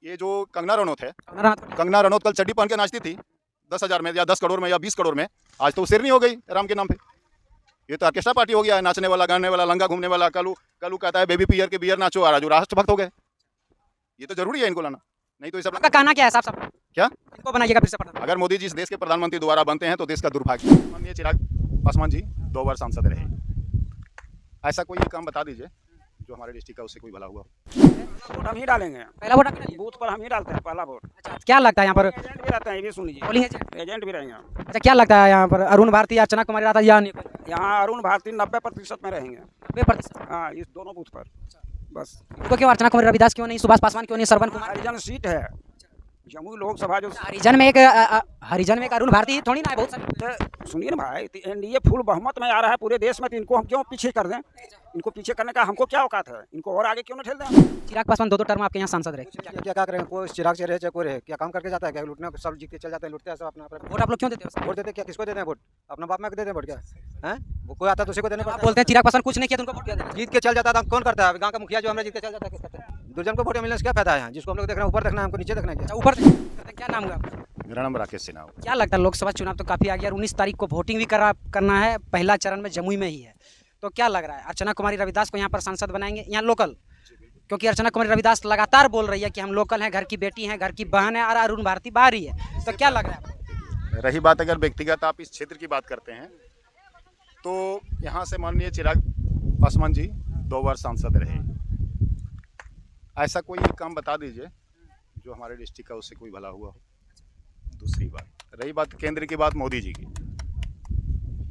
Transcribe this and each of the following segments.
ये जो कंगना रनौत है, रनौत कंगना रनौत कल चड्डी पहन के नाचती थी 10,000 में या 10 करोड़ में या 20 करोड़ में, आज तो शेरनी हो गई राम के नाम पे। ये तो ऑर्केस्ट्रा पार्टी हो गया है, नाचने वाला, गाने वाला, लंगा घूमने वाला। कलू कहता है बेबी पियर के बियर नाचो, आ राजू राष्ट्रभक्त हो गए। ये तो जरूरी है इनको लाना, नहीं तो ये सब आपका कहना क्या है साहब साहब? क्या इनको बनाइएगा फिर से प्रधान? अगर मोदी जी इस देश के प्रधानमंत्री दोबारा बनते हैं तो देश का दुर्भाग्य। माननीय चिराग पासवान जी 2 बार सांसद रहे, ऐसा कोई काम बता दीजिए जो हमारे डिस्ट्रिक्ट का उससे कोई भला हुआ। वोट हम ही डालेंगे, पहला वोट आपका? बूथ पर हम ही डालते हैं पहला वोट। अच्छा, क्या लगता है यहाँ पर एजेंट भी रहते हैं, ये भी सुन लीजिए, पोलिंग एजेंट? एजेंट भी रहेंगे। अच्छा, क्या लगता है यहाँ पर अरुण भारती, अर्चना कुमारी राठौर या नहीं? यहाँ अरुण भारती 90% में रहेंगे। 90%? हाँ, इस दोनों बूथ पर बस। तो क्यों अर्चना कुमारी रविदास क्यों नहीं, सुभाष पासवान क्यों नहीं, श्रवण कुमार? हरिजन सीट है, जमुई लोकसभा जो। हरिजन में एक अरुण भारती थोड़ी ना है, बहुत सारे। सुनिए ना भाई, एनडीए फुल बहुमत में आ रहा है पूरे देश में, तो इनको हम क्यों पीछे कर दें? इनको पीछे करने का हमको क्या औकात है? इनको और आगे क्यों न ठेल दें? चिराग पासवान 2 टर्म आपके यहाँ सांसद रहे, क्या करें? कोई चिराग से रहे चाहे कोई रहे, क्या काम करके जाता है? क्या लूटने को सब जीत के चल जाते हैं, लूटते हैं सब अपना। वोट आप लोग क्यों देते हो? वोट देते क्या? किसको देते हैं वोट? अपना बाप में देते हैं वोट क्या है? वो कोई आता है तो उसी को देने आप पड़ता बोलते हैं चिराग पासवान कुछ नहीं किया तो उनको वोट दिया देना। है। जीत के चल जाता है तो कौन करता है? गांव का मुखिया जो हमें जीत के चल जाता है, किस करते हैं? दुर्जन को वोट मिलने से क्या फायदा है? जिसको हम लोग देखना है ऊपर देखना है, हमको नीचे देखना है। अच्छा, ऊपर से क्या नाम हुआ? मेरा नाम राकेश सिन्हा है। क्या लगता है लोकसभा चुनाव तो काफी आ गया और 19 तारीख को वोटिंग भी करना है, पहला चरण में जमुई में ही है, तो क्या लग रहा है अर्चना कुमारी रविदास को यहाँ पर सांसद बनाएंगे, यहाँ लोकल? क्योंकि अर्चना कुमारी रविदास लगातार बोल रही है कि हम लोकल हैं, घर की बेटी हैं, घर की बहन है, और अरुण भारती बाहर ही है, तो क्या लग रहा है आपको? रही बात अगर व्यक्तिगत आप इस क्षेत्र की बात करते हैं तो यहाँ से माननीय चिराग पासवान जी 2 बार सांसद रहे, ऐसा कोई काम बता दीजिए जो हमारे डिस्ट्रिक्ट का उससे कोई भला हुआ हो। दूसरी बात, रही बात केंद्र की बात मोदी जी की,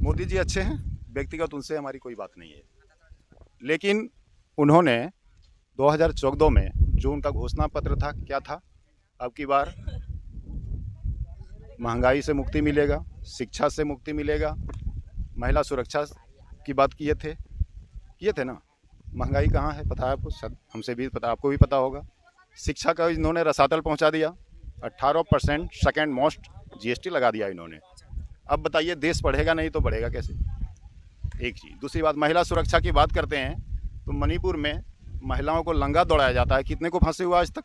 मोदी जी अच्छे हैं, व्यक्तिगत उनसे हमारी कोई बात नहीं है, लेकिन उन्होंने 2014 में जो उनका घोषणा पत्र था, क्या था? अब की बार महंगाई से मुक्ति मिलेगा, शिक्षा से मुक्ति मिलेगा, महिला सुरक्षा की बात किए थे ना। महंगाई कहाँ है पता है आपको, हमसे भी पता, आपको भी पता होगा। शिक्षा का इन्होंने रसातल पहुंचा दिया, 18% सेकेंड मोस्ट जीएसटी लगा दिया इन्होंने। अब बताइए देश बढ़ेगा नहीं तो बढ़ेगा कैसे? एक चीज़। दूसरी बात, महिला सुरक्षा की बात करते हैं तो मणिपुर में महिलाओं को लंगा दौड़ाया जाता है, कितने को फांसी हुआ आज तक?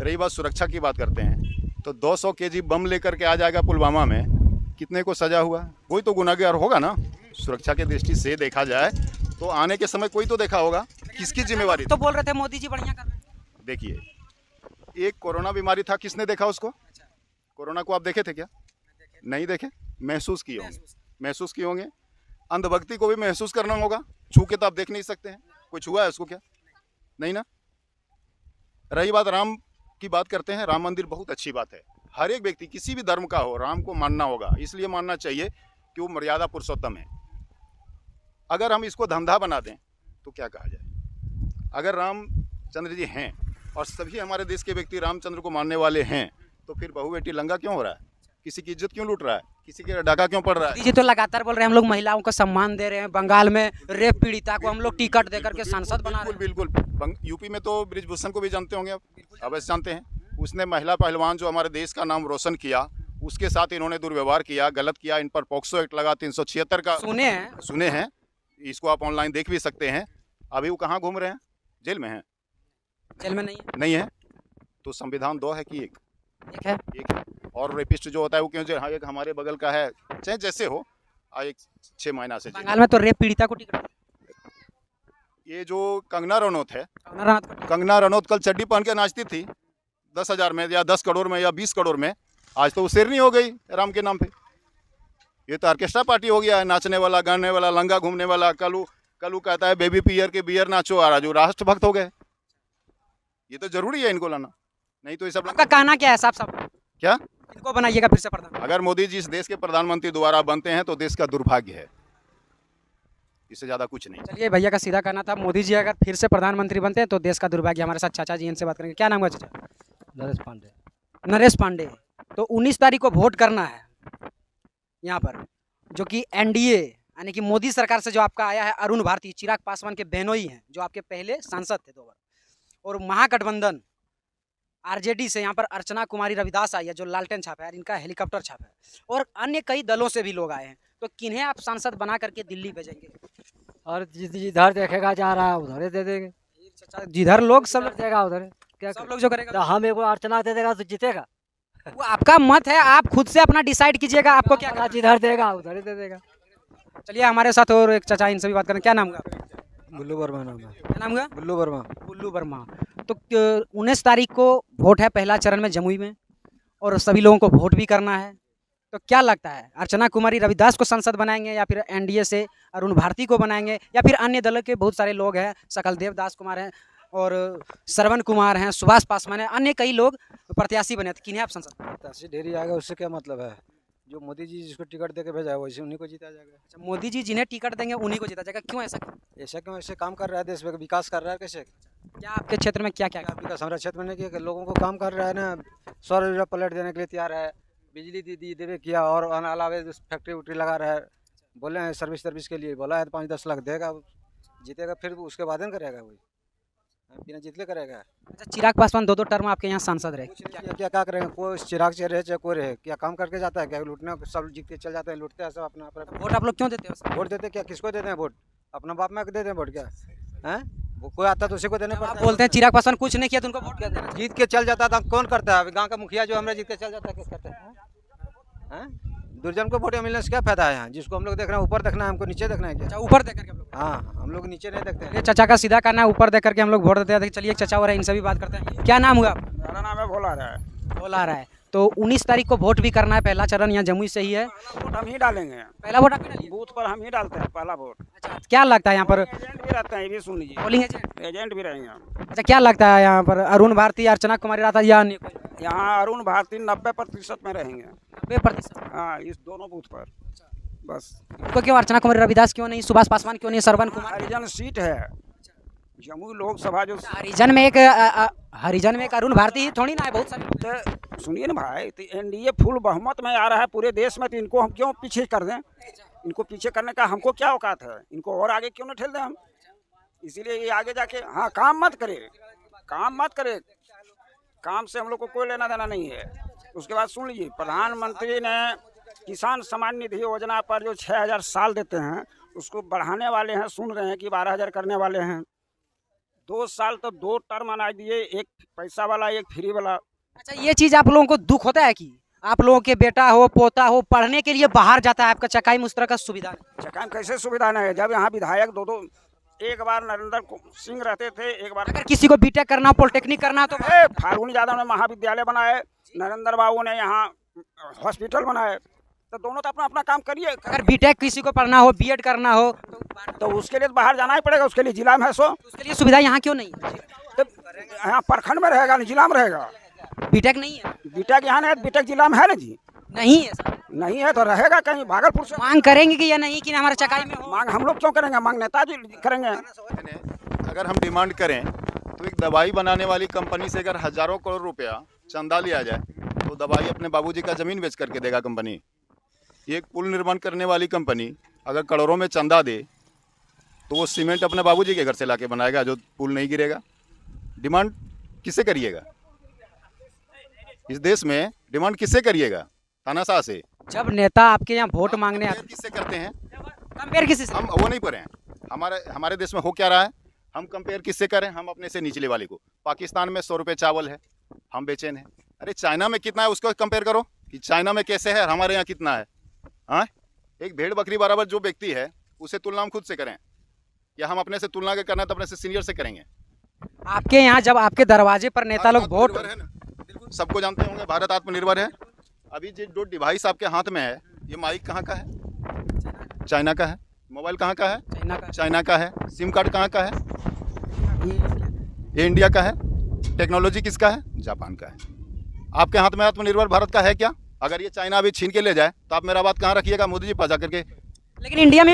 रही बात सुरक्षा की बात करते हैं तो 200 केजी बम लेकर के आ जाएगा पुलवामा में, कितने को सजा हुआ? कोई तो गुनाहगार होगा ना। सुरक्षा की दृष्टि से देखा जाए तो आने के समय कोई तो देखा होगा, किसकी जिम्मेवारी? तो बोल रहे थे मोदी जी बढ़िया कर रहे हैं। देखिए, एक कोरोना बीमारी था, किसने देखा उसको? कोरोना को आप देखे थे क्या? नहीं देखे, महसूस किए होंगे। अंधभक्ति को भी महसूस करना होगा, छू के तो आप देख नहीं सकते हैं। कुछ हुआ है उसको क्या? नहीं ना। रही बात राम की बात करते हैं, राम मंदिर बहुत अच्छी बात है, हर एक व्यक्ति किसी भी धर्म का हो राम को मानना होगा, इसलिए मानना चाहिए कि वो मर्यादा पुरुषोत्तम है। अगर हम इसको धंधा बना दें तो क्या कहा जाए? अगर रामचंद्र जी हैं और सभी हमारे देश के व्यक्ति रामचंद्र को मानने वाले हैं तो फिर बहु बेटी लंगा क्यों हो रहा है? किसी की इज्जत क्यों लूट रहा है? किसी के डाका क्यों पड़ रहा है? मोदी जी तो लगातार बोल रहे हैं हम लोग महिलाओं को सम्मान दे रहे हैं, बंगाल में रेप पीड़िता को हम लोग टिकट देकर के सांसद बना रहे हैं। बिल्कुल। यूपी में तो ब्रिजभूषण को भी जानते होंगे, अवश्य जानते हैं। उसने महिला पहलवान जो हमारे देश का नाम रोशन किया, उसके साथ इन्होंने दुर्व्यवहार किया, गलत किया। इन पर पॉक्सो एक्ट लगा 376 का, सुने हैं। इसको आप ऑनलाइन देख भी सकते हैं। अभी वो कहाँ घूम रहे हैं? जेल में हैं। जेल में नहीं है तो संविधान 2 है कि एक है? एक है। और रेपिस्ट जो होता है वो क्यों जेल? हाँ, एक हमारे बगल का है, चाहे जैसे हो, एक 6 महीना से बंगाल में तो रेप पीड़िता को टिकट। ये जो कंगना रनौत है, कंगना रनौत कल चड्डी पहन के नाचती थी 10,000 में या 10 करोड़ में या 20 करोड़ में, आज तो वो शेरनी हो गई राम के नाम पे। ये तो ऑर्केस्ट्रा पार्टी हो गया है, नाचने वाला, गाने वाला, लंगा घूमने वाला। कलू कहता है बेबी पियर के बियर नाचो, आ राजू राष्ट्रभक्त हो गए। ये तो जरूरी है इनको लाना, नहीं तो ये सब। आपका कहना क्या है साहब साहब? क्या इनको बनाइएगा फिर से प्रधान? अगर मोदी जी इस देश के प्रधानमंत्री दोबारा बनते हैं तो देश का दुर्भाग्य है, इससे ज्यादा कुछ नहीं। चलिए, भैया का सीधा कहना था मोदी जी अगर फिर से प्रधानमंत्री बनते हैं तो देश का दुर्भाग्य। हमारे साथ चाचा जी, इनसे बात करेंगे। क्या नाम है चाचा? नरेश पांडे। तो 19 तारीख को वोट करना है यहाँ पर, जो कि एनडीए यानी कि मोदी सरकार से जो आपका आया है अरुण भारती, चिराग पासवान के बहनोई हैं, जो आपके पहले सांसद थे 2 बार, और महागठबंधन आरजेडी से यहाँ पर अर्चना कुमारी रविदास आई है, जो लालटेन छाप है, इनका हेलीकॉप्टर छाप है, और अन्य कई दलों से भी लोग आए हैं। तो किन्हें आप सांसद बना करके दिल्ली भेजेंगे? और जिधर देखेगा जा रहा है उधर दे देंगे। जिधर लोग सब देगा उधर क्या सब लोग जो करेगा तो हम एक अर्चना दे देगा तो जीतेगा। वो आपका मत है, आप खुद से अपना डिसाइड कीजिएगा आपको क्या करना जिधर देगा उधर ही दे देगा। है। चलिए हमारे साथ और एक चाचा, इनसे भी बात करें। क्या नाम हुआ? बुल्लू वर्मा नाम है। क्या नाम हुआ? बुल्लू वर्मा। बुल्लू वर्मा। तो 19 तारीख को वोट है पहला चरण में जमुई में, और सभी लोगों को वोट भी करना है। तो क्या लगता है, अर्चना कुमारी रविदास को सांसद बनाएंगे या फिर एनडीए से अरुण भारती को बनाएंगे, या फिर अन्य दल के बहुत सारे लोग हैं, सकलदेव दास कुमार हैं और श्रवण कुमार हैं, सुभाष पासवान है, अन्य कई लोग प्रत्याशी बने, तो किन्हें आप सांसद? प्रत्याशी ढेरी आएगा, उससे क्या मतलब है? जो मोदी जी जिसको टिकट दे के भेजा है वैसे उन्हीं को जीता जाएगा। अच्छा, मोदी जी जिन्हें टिकट देंगे उन्हीं को जीता जाएगा, क्यों ऐसा? ऐसा क्यों? ऐसे काम कर रहा है, देश में विकास कर रहा है। कैसे क्या आपके क्षेत्र में क्या क्या क्या विकास हमारे क्षेत्र में नहीं किया? लोगों को काम कर रहा है ना, सौर ऊर्जा प्लेट देने के लिए तैयार है, बिजली दी देवे किया, और अलावा फैक्ट्री उक्ट्री लगा रहा है। बोले हैं सर्विस के लिए बोला है, 5-10 लाख देगा, जीतेगा फिर उसके बाद करेगा वही, बिना जीतले करेगा। अच्छा, चिराग पासवान 2 टर्म आपके यहाँ सांसद रहे, क्या करेंगे? कोई चिराग से रहे चाहे कोई रहे, क्या काम करके जाता है? क्या लूटने? सब जीत के चल जाते हैं, लूटते हैं सब अपना अपना। वोट आप लोग क्यों देते हो? वोट देते क्या? किसको देते हैं वोट? अपना बाप माँ को देते हैं वोट क्या? हैं? वो कोई आता तो उसी को देने आप पड़ता है। बोलते हैं चिराग पासवान कुछ नहीं किया तो उनको वोट क्या देना? जीत के चल जाता था, कौन करता है? गांव का मुखिया जो हमारे जीत के चल जाता है, किस करते हैं? हैं? दुर्जन को वोट मिलने से क्या फायदा है? यहाँ जिसको हम लोग देख रहे हैं ऊपर देखना है, हमको नीचे देखना है क्या? अच्छा, ऊपर देख करके हम लोग, हाँ, हम लोग नीचे नहीं देखते हैं। ये चाचा का सीधा कहना है ऊपर देख करके हम लोग वोट देते हैं। चलिए एक चाचा और है, इनसे भी बात करते हैं। क्या नाम हुआ आपका? मेरा नाम है भोला राय। बोला रहा है। तो 19 तारीख को वोट भी करना है, पहला चरण यहाँ जमुई से ही है। वोट हम ही डालेंगे, पहला वोट आप ही डालिए। बूथ पर हम ही डालते हैं पहला वोट। अच्छा, क्या लगता है यहाँ पर एजेंट भी रहते हैं, ये भी सुन लीजिए, पोलिंग एजेंट? एजेंट भी रहेंगे। अच्छा, क्या लगता है यहाँ पर अरुण भारती, अर्चना कुमारी रहता या अन्य कोई? यहाँ अरुण भारती 90% में रहेंगे। 90%? हाँ, इस दोनों बूथ पर बस। उनको क्यों? अर्चना कुमारी रविदास क्यों नहीं? सुभाष पासवान क्यों नहीं? श्रवण कुमार? हरिजन सीट है, जमुई लोकसभा जो। हरिजन में एक अरुण भारती ही थोड़ी ना है, बहुत सारे। तो सुनिए ना भाई, तो एनडीए फुल बहुमत में आ रहा है पूरे देश में, तो इनको हम क्यों पीछे कर दें? इनको पीछे करने का हमको क्या औकात है? इनको और आगे क्यों न ठेल दें हम? इसीलिए ये आगे जाके हाँ काम मत करे, काम से हम लोग को कोई लेना देना नहीं है। उसके बाद सुन लीजिए, प्रधानमंत्री ने किसान सम्मान निधि योजना पर जो 6,000 साल देते हैं उसको बढ़ाने वाले हैं, सुन रहे हैं कि 12,000 करने वाले हैं। 2 साल तो 2 टर्म अनाज दिए, एक पैसा वाला एक फ्री वाला। अच्छा, ये चीज आप लोगों को दुख होता है कि आप लोगों के बेटा हो पोता हो पढ़ने के लिए बाहर जाता है, आपका चकाई मुस्तर का सुविधा नहीं? चकाम कैसे सुविधा नहीं है? जब यहाँ विधायक दो एक बार नरेंद्र सिंह रहते थे, एक बार अगर किसी को बीटेक करना हो, पॉलिटेक्निक करना हो तो फाल्गुनी यादव ने महाविद्यालय बनाए, नरेंद्र बाबू ने यहाँ हॉस्पिटल बनाए, तो दोनों तो अपना अपना काम करिए। अगर बीटेक किसी को पढ़ना हो, बीएड करना हो तो उसके लिए तो बाहर जाना ही पड़ेगा, उसके लिए जिला में है सो। उसके लिए सुविधा यहाँ क्यों नहीं है? तो यहाँ प्रखंड में रहेगा नहीं, जिला में रहेगा। बीटेक नहीं है? बीटेक यहाँ नहीं, बीटेक जिला में है ना जी। नहीं है सर। नहीं है तो रहेगा कहीं भागलपुर से। मांग करेंगे कि या नहीं कि हमारे चकाई में हो? मांग हम लोग क्यों करेंगे? मांग नेताजी करेंगे। अगर हम डिमांड करें तो एक दवाई बनाने वाली कंपनी से अगर हजारों करोड़ रुपया चंदा लिया जाए तो दवाई अपने बाबूजी का ज़मीन बेच करके देगा कंपनी। एक पुल निर्माण करने वाली कंपनी अगर करोड़ों में चंदा दे तो वो सीमेंट अपने बाबूजी के घर से लाके बनाएगा जो पुल नहीं गिरेगा। डिमांड किससे करिएगा? इस देश में डिमांड किससे करिएगा? तानाशाह से। जब नेता आपके यहाँ वोट मांगने आते किससे करते हैं? कंपेयर किसी से? हम वो नहीं पढ़े हैं। हमारे देश में हो क्या रहा है? हम कंपेयर किससे करें? हम अपने से निचले वाले को। पाकिस्तान में 100 रुपये चावल है, हम बेचैन हैं। अरे चाइना में कितना है उसको कंपेयर करो कि चाइना में कैसे है, हमारे यहाँ कितना है। हाँ, एक भेड़ बकरी बराबर जो व्यक्ति है उसे तुलना हम खुद से करें, या हम अपने से तुलना करना है तो अपने से सीनियर से करेंगे। आपके यहाँ जब आपके दरवाजे पर नेता लोग वोट, आत्मनिर्भर है ना, बिल्कुल सबको जानते होंगे, भारत आत्मनिर्भर है। अभी जो डिवाइस आपके हाथ में है, ये माइक कहाँ का है? चाइना का है। मोबाइल कहाँ का है? चाइना का है। सिम कार्ड कहाँ का है? ये इंडिया का है। टेक्नोलॉजी किसका है? जापान का है। आपके हाथ में आत्मनिर्भर भारत का है क्या? अगर ये चाइना अभी छीन के ले जाए तो आप मेरा बात कहाँ रखिएगा? मोदी जी पास जा करके। लेकिन इंडिया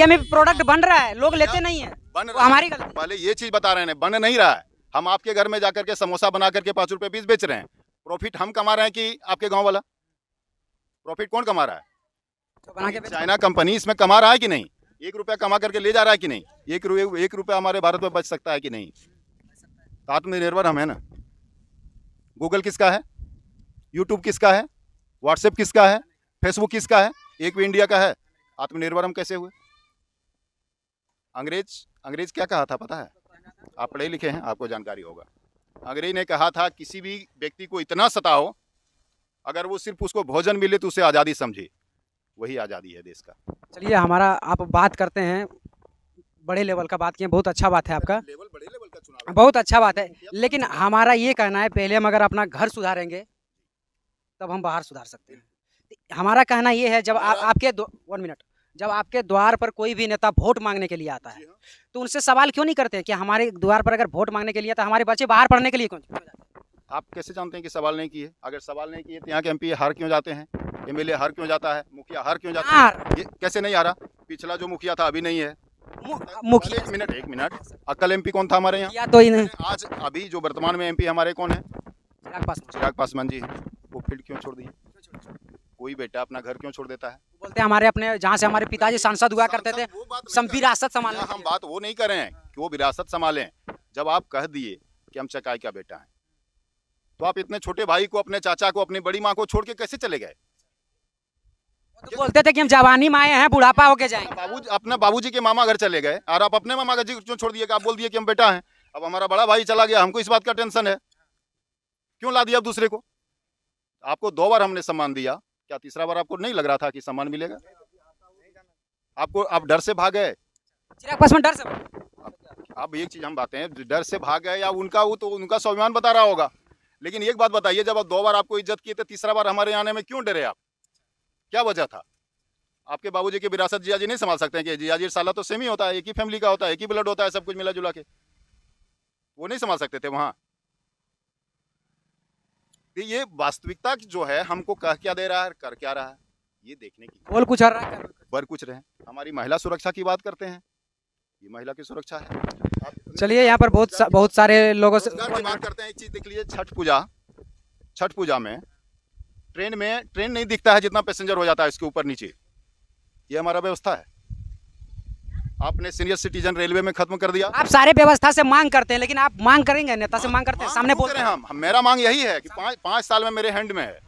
में भी प्रोडक्ट बन रहा है, लोग लेते नहीं है, बन वो रहा हमारी है। गलती। पहले ये चीज बता रहे हैं, बन नहीं रहा है। हम आपके घर में जाकर के समोसा बना करके 5 रुपए पीस बेच रहे हैं। प्रॉफिट हम कमा रहे हैं कि आपके गांव वाला? प्रॉफिट कौन कमा रहा है? तो बना के चाइना कंपनी इसमें कमा रहा है कि नहीं? 1 रुपया कमा करके ले जा रहा है कि नहीं? 1 रुपया हमारे भारत में बच सकता है कि नहीं? तो आत्मनिर्भर हम है ना। गूगल किसका है? यूट्यूब किसका है? व्हाट्सएप किसका है? फेसबुक किसका है? एक भी इंडिया का है। आत्मनिर्भर हम कैसे हुए? अंग्रेज क्या कहा था पता है? आप पढ़े लिखे हैं, आपको जानकारी होगा। अंग्रेज ने कहा था किसी भी व्यक्ति को इतना सताओ, अगर वो सिर्फ उसको भोजन मिले तो उसे आज़ादी समझे। वही आज़ादी है देश का। चलिए हमारा आप बात करते हैं, बड़े लेवल का बात किए, बहुत अच्छा बात है आपका, लेवल बड़े लेवल का चुनाव बहुत अच्छा बात है। लेकिन हमारा ये कहना है पहले हम अगर अपना घर सुधारेंगे तब हम बाहर सुधार सकते हैं। हमारा कहना ये है जब आपके 1 मिनट, जब आपके द्वार पर कोई भी नेता वोट मांगने के लिए आता है तो उनसे सवाल क्यों नहीं करते हैं कि हमारे द्वार पर अगर वोट मांगने के लिए तो हमारे बच्चे बाहर पढ़ने के लिए क्यों जाते हैं? आप कैसे जानते हैं कि सवाल नहीं किए? अगर सवाल नहीं किए तो यहाँ के एमपी हार क्यों जाते हैं? एमएलए हार क्यों जाता है? मुखिया हार क्यों जाता है? ये कैसे नहीं हारा? पिछला जो मुखिया था अभी नहीं है। मुखिया एक मिनट, अक्ल एमपी कौन था हमारे यहाँ? या तो इन्हें आज अभी जो वर्तमान में एमपी हमारे कौन है? चिराग पासवान चिराग पासवान जी हैं। वो फील्ड क्यों छोड़ दिए? कोई बेटा अपना घर क्यों छोड़ देता है? बोलते हैं हमारे अपने जहाँ से हमारे पिताजी सांसद हुआ करते थे वो बात नहीं सम कर- विरासत संभालने हम बात वो नहीं कर रहे हैं कि वो विरासत संभालें। जब आप कह दिए कि हम चकाई का बेटा हैं, तो आप इतने छोटे भाई को, अपने चाचा को, अपनी बड़ी माँ को छोड़ के कैसे चले गए? तो बोलते थे कि हम जवानी में आए हैं, बुढ़ापा होके जाएंगे। अपने बाबूजी के मामा घर चले गए और आप अपने मामा का जी क्यों छोड़ दिए कि आप बोल दिए कि हम बेटा हैं? अब हमारा बड़ा भाई चला गया, हमको इस बात का टेंशन है, क्यों ला दिया अब दूसरे को? आपको 2 बार हमने सम्मान दिया, क्या तीसरा बार आपको नहीं लग रहा था कि सम्मान मिलेगा? आपको आप डर से भाग गए। चिराग पासवान डर से अब एक चीज हम बातें हैं, डर से भाग गए या उनका वो तो उनका स्वाभिमान बता रहा होगा, लेकिन एक बात बताइए, जब आप 2 बार आपको इज्जत किए थे, तीसरा बार हमारे आने में क्यों डरे आप? क्या वजह था? आपके बाबूजी की विरासत जियाजी नहीं संभाल सकते हैं कि जियाजी साला तो सेम ही होता है, एक ही फैमिली का होता है, एक ही ब्लड होता है, सब कुछ मिला जुला के, वो नहीं संभाल सकते थे वहाँ? तो ये वास्तविकता जो है हमको कह क्या दे रहा है, कर क्या रहा है, ये देखने की बोल कुछ और रहा है। बर कुछ रहे। हमारी महिला सुरक्षा की बात करते हैं, ये महिला की सुरक्षा है। चलिए यहाँ पर बहुत सारे लोगों से रोजगार की बात करते हैं। एक चीज देख लीजिए, छठ पूजा में ट्रेन नहीं दिखता है जितना पैसेंजर हो जाता है इसके ऊपर नीचे। ये हमारा व्यवस्था है। आपने सीनियर सिटीजन रेलवे में खत्म कर दिया। आप सारे व्यवस्था से मांग करते हैं, लेकिन आप मांग करेंगे, नेता से मांग करते हैं, सामने बोलते हैं। हम मेरा मांग यही है कि 5 साल में मेरे हैंड में है,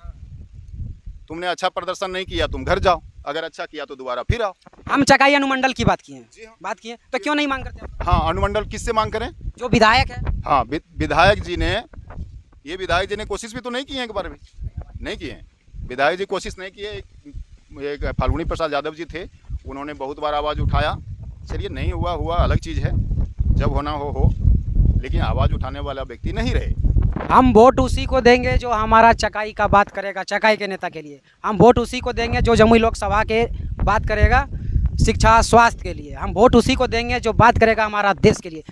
तुमने अच्छा प्रदर्शन नहीं किया, तुम घर जाओ, अगर अच्छा किया तो दोबारा फिर आओ। हम चकाई अनुमंडल की बात किए हैं, जी हाँ। बात किए तो क्यों नहीं मांग करते? हाँ, अनुमंडल किससे मांग करें? जो विधायक है, हाँ, विधायक जी ने कोशिश भी तो नहीं की है, एक बार भी नहीं किए हैं। विधायक जी कोशिश नहीं किए। एक फाल्गुनी प्रसाद यादव जी थे, उन्होंने बहुत बार आवाज़ उठाया। चलिए, नहीं हुआ अलग चीज़ है, जब होना हो, लेकिन आवाज़ उठाने वाला व्यक्ति नहीं रहे। हम वोट उसी को देंगे जो हमारा चकाई का बात करेगा, चकाई के नेता के लिए। हम वोट उसी को देंगे जो जमुई लोकसभा के बात करेगा शिक्षा स्वास्थ्य के लिए। हम वोट उसी को देंगे जो बात करेगा हमारा देश के लिए।